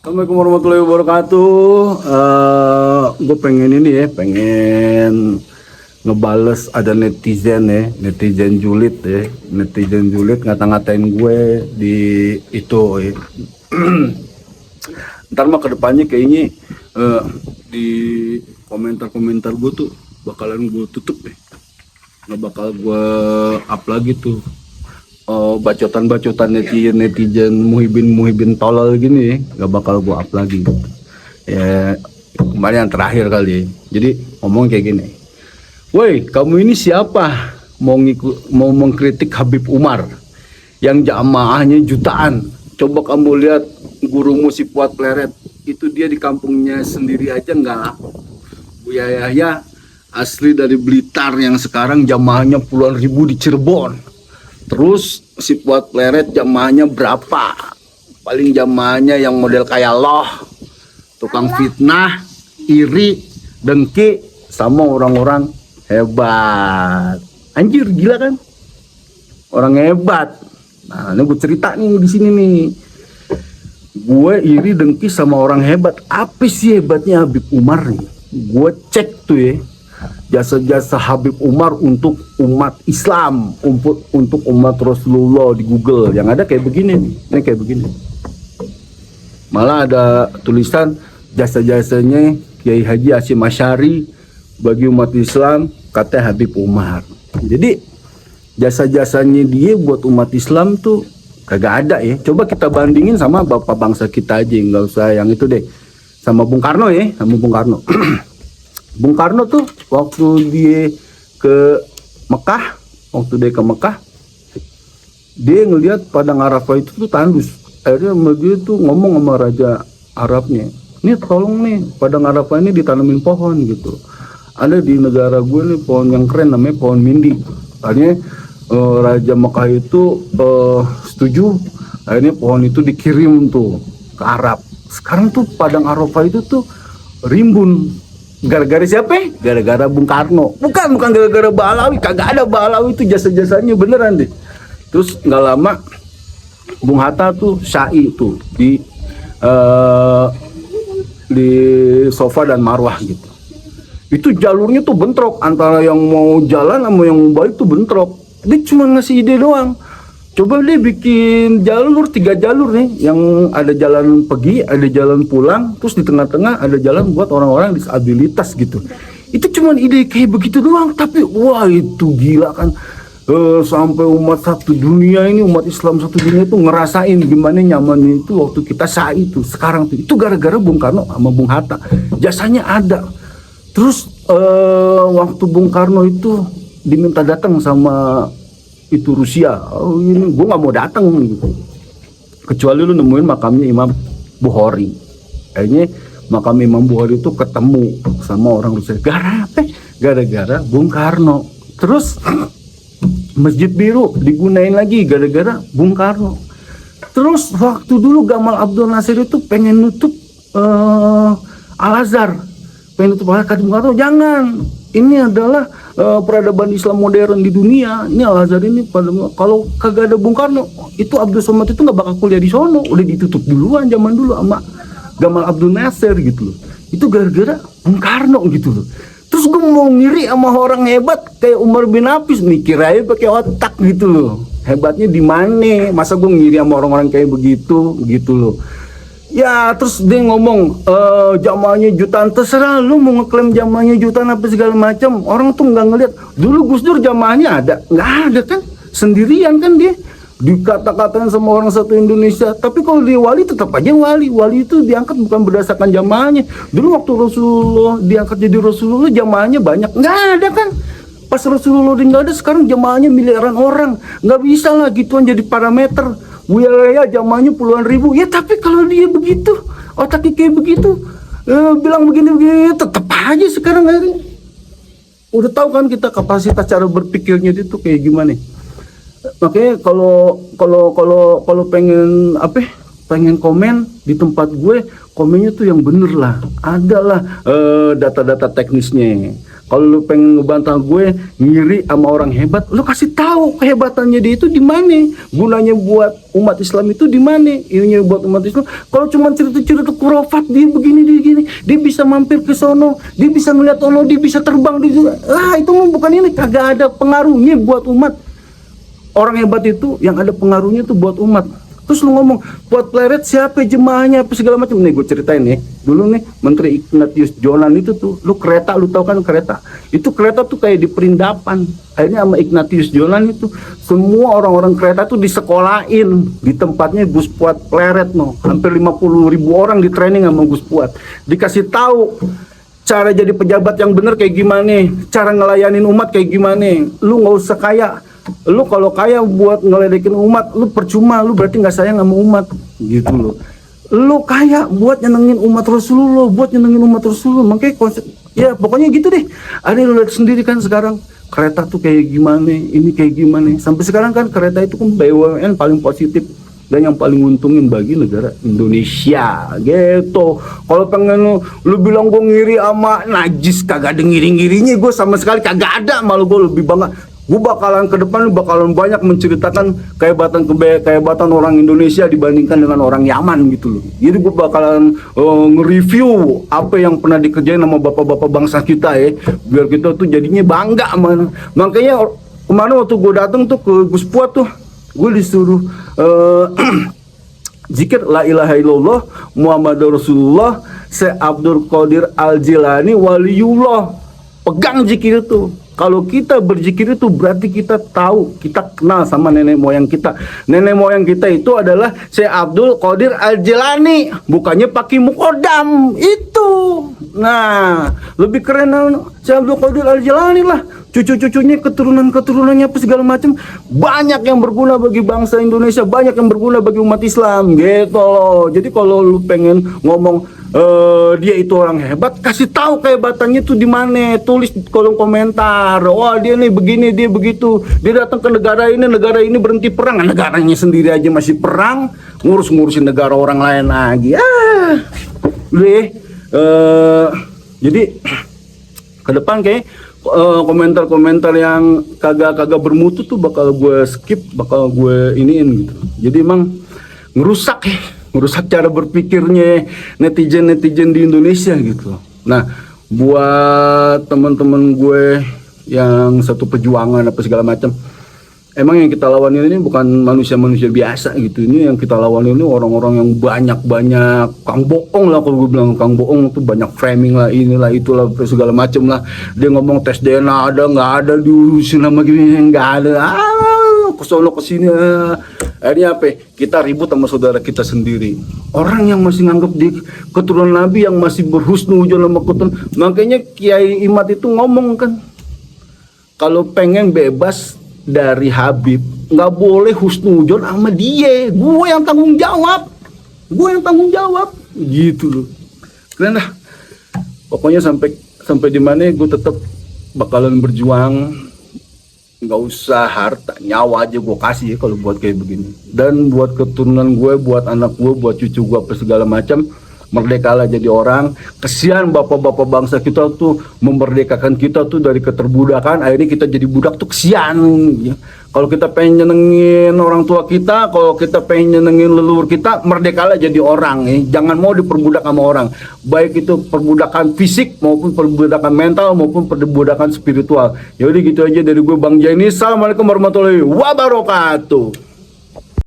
Assalamualaikum warahmatullahi wabarakatuh. Gue pengen pengen ngebales ada netizen julid ngata-ngatain gue di itu. Ntar mah kedepannya kayaknya di komentar-komentar gue tuh bakalan gue tutup nggak bakal gue up lagi tuh. Bacotan netizen muhibin tolol gini nggak bakal gua up lagi ya. Kemarin yang terakhir kali jadi ngomong kayak gini, woi kamu ini siapa mau mengkritik Habib Umar yang jamaahnya jutaan? Coba kamu lihat gurumu si Fuad Pleret itu, dia di kampungnya sendiri aja nggak laku. Buya Yahya asli dari Blitar yang sekarang jamaahnya puluhan ribu di Cirebon. Terus si Fuad Pleret jamaahnya berapa? Paling jamaahnya yang model kayak loh, tukang fitnah, iri, dengki, sama orang-orang hebat. Anjir, gila kan? Orang hebat. Nah, ini gue cerita nih di sini nih. Gue iri dengki sama orang hebat. Apa sih hebatnya Habib Umar nih? Gue cek tuh ya, jasa-jasa Habib Umar untuk umat Islam, untuk umat Rasulullah di Google. Yang ada kayak begini nih, ini kayak begini. Malah ada tulisan jasa-jasanya Kiai Haji Hashim Asy'ari bagi umat Islam, kata Habib Umar. Jadi jasa-jasanya dia buat umat Islam tuh kagak ada ya. Coba kita bandingin sama bapak bangsa kita aja, nggak usah yang itu deh. Sama Bung Karno ya, sama Bung Karno. Bung Karno tuh waktu dia ke Mekah, dia ngelihat Padang Arafah itu tuh tandus. Akhirnya dia tuh ngomong sama raja Arabnya, nih tolong nih Padang Arafah ini ditanamin pohon gitu. Ada di negara gue nih pohon yang keren namanya pohon mindi. Akhirnya raja Mekah itu setuju. Akhirnya pohon itu dikirim tuh ke Arab. Sekarang tuh Padang Arafah itu tuh rimbun. Gara-gara siapa? Gara-gara Bung Karno. Bukan gara-gara Balawi. Kagak ada Balawi, itu jasa-jasanya beneran deh. Terus nggak lama Bung Hatta tuh syai tuh di Safa dan Marwah gitu. Itu jalurnya tuh bentrok, antara yang mau jalan sama yang mau balik tuh bentrok. Dia cuma ngasih ide doang. Coba deh bikin jalur 3 jalur nih, yang ada jalan pergi, ada jalan pulang, terus di tengah-tengah ada jalan buat orang-orang disabilitas gitu. Itu cuma ide kayak begitu doang, tapi wah itu gila kan. Sampai umat satu dunia ini, umat Islam satu dunia itu ngerasain gimana nyamannya itu waktu kita saat itu. Sekarang tuh itu gara-gara Bung Karno sama Bung Hatta, jasanya ada. Terus waktu Bung Karno itu diminta datang sama itu Rusia, ini gue nggak mau datang gitu, kecuali lu nemuin makamnya Imam Bukhari. Akhirnya makam Imam Bukhari itu ketemu sama orang Rusia. Gara-gara Bung Karno. Terus Masjid Biru digunain lagi gara-gara Bung Karno. Terus waktu dulu Gamal Abdul Nasir itu pengen nutup Al-Azhar, pengen nutup Al-Azhar. Bung Karno, jangan, ini adalah peradaban Islam modern di dunia. Ini Al-Azhar ini kalau kagak ada Bung Karno, itu Abdul Somad itu nggak bakal kuliah di sono, udah ditutup duluan zaman dulu sama Gamal Abdul Nasir gitu loh. Itu gara-gara Bung Karno gitu loh. Terus gue mau ngiri sama orang hebat kayak Umar bin Hafiz, mikir aja pakai otak gitu loh. Hebatnya di mana? Masa gue ngiri sama orang-orang kayak begitu gitu loh. Ya terus dia ngomong jamaahnya jutaan, terserah lu mau ngeklaim jamaahnya jutaan apa segala macam. Orang tuh nggak ngeliat dulu Gus Dur jamaahnya ada, nggak ada kan, sendirian kan dia, dikata-katain sama orang satu Indonesia. Tapi kalau dia wali tetap aja wali itu diangkat bukan berdasarkan jamaahnya. Dulu waktu Rasulullah diangkat jadi Rasulullah jamaahnya banyak, nggak ada kan. Pas Rasulullah nggak ada, sekarang jamaahnya miliaran orang, nggak bisa lah gituan jadi parameter. Wilayah jamaahnya puluhan ribu ya, tapi kalau dia begitu otaknya kayak begitu, bilang begini tetap aja sekarang hari udah tahu kan kita kapasitas cara berpikirnya itu kayak gimana. Makanya kalau pengen pengen komen di tempat gue komennya tuh yang bener lah, adalah data-data teknisnya. Kalau lu pengen ngebantah gue ngiri sama orang hebat, lu kasih tahu kehebatannya dia itu di mana, gunanya buat umat Islam itu di mana, ininya buat umat Islam. Kalau cuma cerita-cerita kurafat dia begini dia gini, dia bisa mampir ke sono, dia bisa ngeliat ono, dia bisa terbang di juga. Lah itu mah bukan ini, kagak ada pengaruhnya buat umat. Orang hebat itu yang ada pengaruhnya tuh buat umat. Terus lu ngomong buat pleret siapa jemaahnya apa segala macam. Nih gue ceritain nih, dulu nih Menteri Ignatius Jonan itu tuh, lu kereta, lu tahu kan kereta itu, kereta tuh kayak di perindapan. Akhirnya sama Ignatius Jonan itu semua orang-orang kereta tuh disekolahin di tempatnya Gus Puat Pleret no. Hampir 50.000 orang di training sama Gus Puat, dikasih tahu cara jadi pejabat yang bener kayak gimana, cara ngelayanin umat kayak gimana. Lu nggak usah kaya, lu kalau kaya buat ngeledekin umat, lu percuma, lu berarti nggak sayang sama umat gitu loh. Lu kaya buat nyenengin umat Rasulullah, buat nyenengin umat Rasulullah. Makanya konsep, ya pokoknya gitu deh. Ada lu lihat sendiri kan sekarang kereta tuh kayak gimana, ini kayak gimana. Sampai sekarang kan kereta itu kan BUMN paling positif dan yang paling untungin bagi negara Indonesia gitu. Kalau pengen lu bilang gue ngiri sama najis, kagak ada ngiri-ngirinya, gue sama sekali kagak ada. Malu gue lebih bangga, gue bakalan ke depan bakalan banyak menceritakan kehebatan orang Indonesia dibandingkan dengan orang Yaman gitu loh. Jadi gue bakalan nge-review apa yang pernah dikerjain sama bapak-bapak bangsa kita ya, biar kita tuh jadinya bangga man. Makanya kemarin waktu gue datang tuh ke Gus Puat tuh, gue disuruh zikir la ilaha illallah Muhammadur Rasulullah Syekh Abdul Qadir Al-Jilani waliullah. Pegang zikir itu. Kalau kita berzikir itu berarti kita tahu, kita kenal sama nenek moyang kita. Nenek moyang kita itu adalah Syekh Abdul Qadir Al-Jilani, bukannya Pakai Mukodam itu. Nah, lebih keren Syekh Abdul Qadir Al-Jilani lah. Cucu-cucunya, keturunan-keturunannya apa segala macam, banyak yang berguna bagi bangsa Indonesia, banyak yang berguna bagi umat Islam gitu loh. Jadi kalau lu pengen ngomong dia itu orang hebat, kasih tahu kehebatannya tuh di mana, tulis di kolom komentar. Wah dia nih begini, dia begitu, dia datang ke negara ini berhenti perang, negaranya sendiri aja masih perang, ngurusin negara orang lain lagi. Jadi ke depan kayak komentar-komentar yang kagak bermutu tuh bakal gue skip, bakal gue iniin gitu. Jadi emang ngerusak cara berpikirnya netizen di Indonesia gitu. Nah, buat teman-teman gue yang satu perjuangan apa segala macam, emang yang kita lawan ini bukan manusia-manusia biasa gitu. Ini yang kita lawan ini orang-orang yang banyak kang bohong lah. Kalau gue bilang kang bohong tuh banyak framing lah, inilah itulah segala macam lah. Dia ngomong tes DNA ada nggak ada, diurusin nama gini nggak ada, kesono kesini. Akhirnya apa? Kita ribut sama saudara kita sendiri. Orang yang masih nganggap di keturunan Nabi, yang masih berhusnuzon sama keturunan. Makanya Kiai Imad itu ngomong kan, kalau pengen bebas dari Habib, nggak boleh husnuzon sama dia. Gue yang tanggung jawab, gitu loh. Keren dah. Pokoknya sampai di mana gue tetap bakalan berjuang. Nggak usah harta, nyawa aja gue kasih ya kalau buat kayak begini. Dan buat keturunan gue, buat anak gue, buat cucu gue apa segala macam, merdekalah jadi orang. Kesian bapak-bapak bangsa kita tuh memerdekakan kita tuh dari keterbudakan, akhirnya kita jadi budak tuh kesian ya. Kalau kita pengen nyenengin orang tua kita, kalau kita pengen nyenengin leluhur kita, merdekalah jadi orang ya. Jangan mau diperbudak sama orang, baik itu perbudakan fisik maupun perbudakan mental maupun perbudakan spiritual. Yaudah gitu aja dari gue Bang Jenny. Assalamualaikum warahmatullahi wabarakatuh.